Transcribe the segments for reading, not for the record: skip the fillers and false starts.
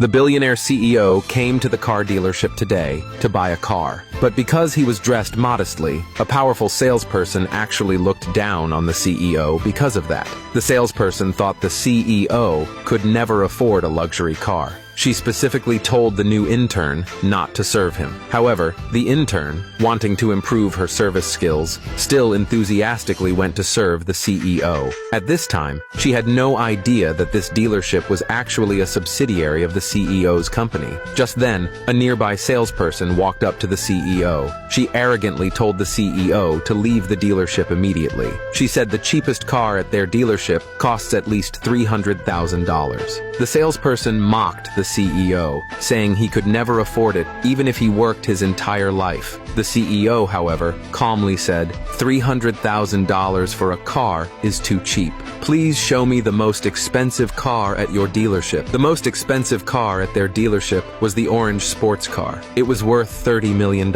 The billionaire CEO came to the car dealership today to buy a car. But because he was dressed modestly, a powerful salesperson actually looked down on the CEO because of that. The salesperson thought the CEO could never afford a luxury car. She specifically told the new intern not to serve him. However, the intern, wanting to improve her service skills, still enthusiastically went to serve the CEO. At this time, she had no idea that this dealership was actually a subsidiary of the CEO's company. Just then, a nearby salesperson walked up to the CEO. She arrogantly told the CEO to leave the dealership immediately. She said the cheapest car at their dealership costs at least $300,000. The salesperson mocked the CEO, saying he could never afford it even if he worked his entire life. The CEO, however, calmly said, $300,000 for a car is too cheap. Please show me the most expensive car at your dealership. The most expensive car at their dealership was the orange sports car. It was worth $30 million.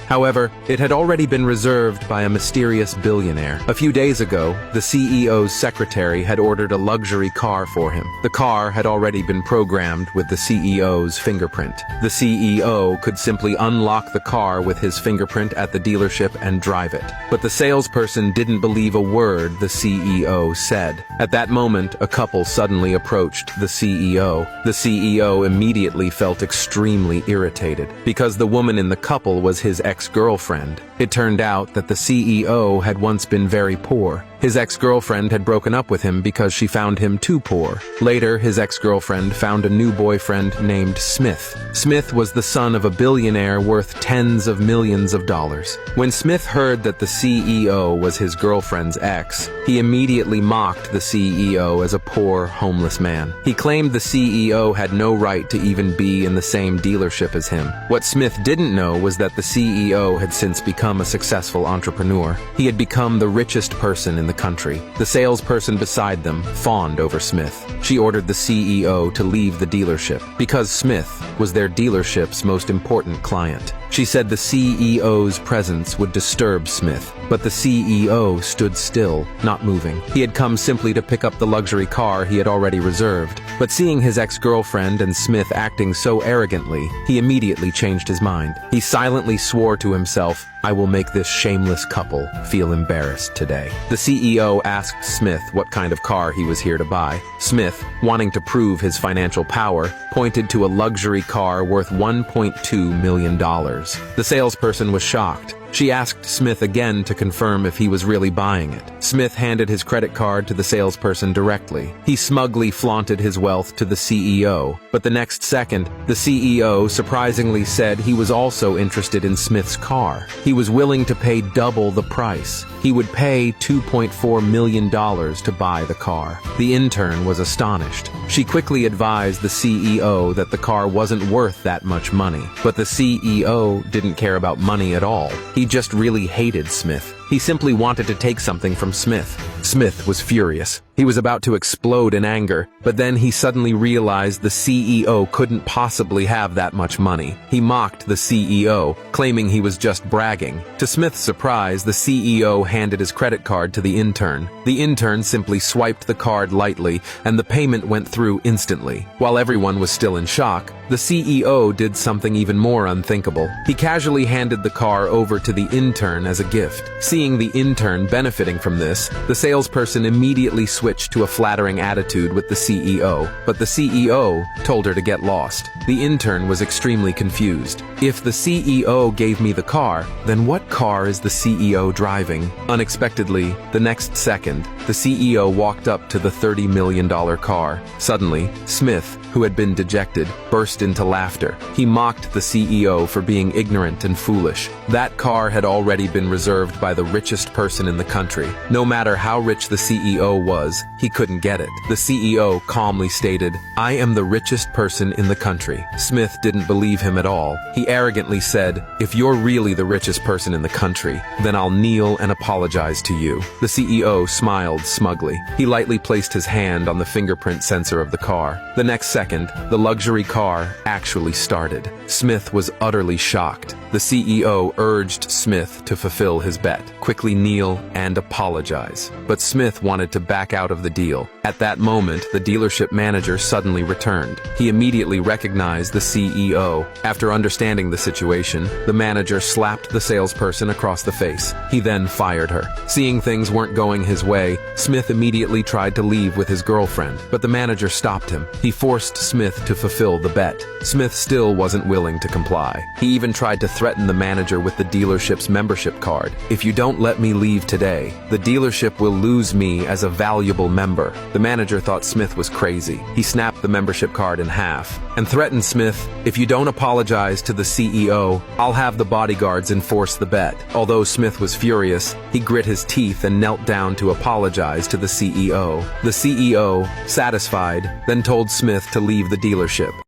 However, it had already been reserved by a mysterious billionaire. A few days ago, the CEO's secretary had ordered a luxury car for him. The car had already been programmed with the CEO's fingerprint. The CEO could simply unlock the car with his fingerprint at the dealership and drive it. But the salesperson didn't believe a word the CEO said. At that moment, a couple suddenly approached the CEO. The CEO immediately felt extremely irritated because the woman in the couple was his ex-girlfriend. It turned out that the CEO had once been very poor. His ex-girlfriend had broken up with him because she found him too poor. Later, his ex-girlfriend found a new boyfriend named Smith. Smith was the son of a billionaire worth tens of millions of dollars. When Smith heard that the CEO was his girlfriend's ex, he immediately mocked the CEO as a poor, homeless man. He claimed the CEO had no right to even be in the same dealership as him. What Smith didn't know was that the CEO had since become a successful entrepreneur. He had become the richest person in the country. The salesperson beside them fawned over Smith. She ordered the CEO to leave the dealership because Smith was their dealership's most important client. She said the CEO's presence would disturb Smith, but the CEO stood still, not moving. He had come simply to pick up the luxury car he had already reserved. But seeing his ex-girlfriend and Smith acting so arrogantly, he immediately changed his mind. He silently swore to himself, "I will make this shameless couple feel embarrassed today." The CEO asked Smith what kind of car he was here to buy. Smith, wanting to prove his financial power, pointed to a luxury car worth $1.2 million. The salesperson was shocked. She asked Smith again to confirm if he was really buying it. Smith handed his credit card to the salesperson directly. He smugly flaunted his wealth to the CEO, but the next second, the CEO surprisingly said he was also interested in Smith's car. He was willing to pay double the price. He would pay $2.4 million to buy the car. The intern was astonished. She quickly advised the CEO that the car wasn't worth that much money, but the CEO didn't care about money at all. He just really hated Smith. He simply wanted to take something from Smith. Smith was furious. He was about to explode in anger, but then he suddenly realized the CEO couldn't possibly have that much money. He mocked the CEO, claiming he was just bragging. To Smith's surprise, the CEO handed his credit card to the intern. The intern simply swiped the card lightly, and the payment went through instantly. While everyone was still in shock, the CEO did something even more unthinkable. He casually handed the car over to the intern as a gift. Seeing the intern benefiting from this, the salesperson immediately switched to a flattering attitude with the CEO, but the CEO told her to get lost. The intern was extremely confused. If the CEO gave me the car, then what car is the CEO driving? Unexpectedly, the next second, the CEO walked up to the $30 million car. Suddenly, Smith, who had been dejected, burst into laughter. He mocked the CEO for being ignorant and foolish. That car had already been reserved by the richest person in the country. No matter how rich the CEO was, he couldn't get it. The CEO calmly stated, "I am the richest person in the country." Smith didn't believe him at all. He arrogantly said, "If you're really the richest person in the country, then I'll kneel and apologize to you." The CEO smiled smugly. He lightly placed his hand on the fingerprint sensor of the car. The next second, the luxury car nightmare actually started. Smith was utterly shocked. The CEO urged Smith to fulfill his bet, quickly kneel and apologize. But Smith wanted to back out of the deal. At that moment, the dealership manager suddenly returned. He immediately recognized the CEO. After understanding the situation, the manager slapped the salesperson across the face. He then fired her. Seeing things weren't going his way, Smith immediately tried to leave with his girlfriend, but the manager stopped him. He forced Smith to fulfill the bet. Smith still wasn't willing to comply. He even tried to threaten the manager with the dealership's membership card. "If you don't let me leave today, the dealership will lose me as a valuable member." The manager thought Smith was crazy. He snapped the membership card in half and threatened Smith, "If you don't apologize to the CEO, I'll have the bodyguards enforce the bet." Although Smith was furious, he grit his teeth and knelt down to apologize to the CEO. The CEO, satisfied, then told Smith to leave the dealership.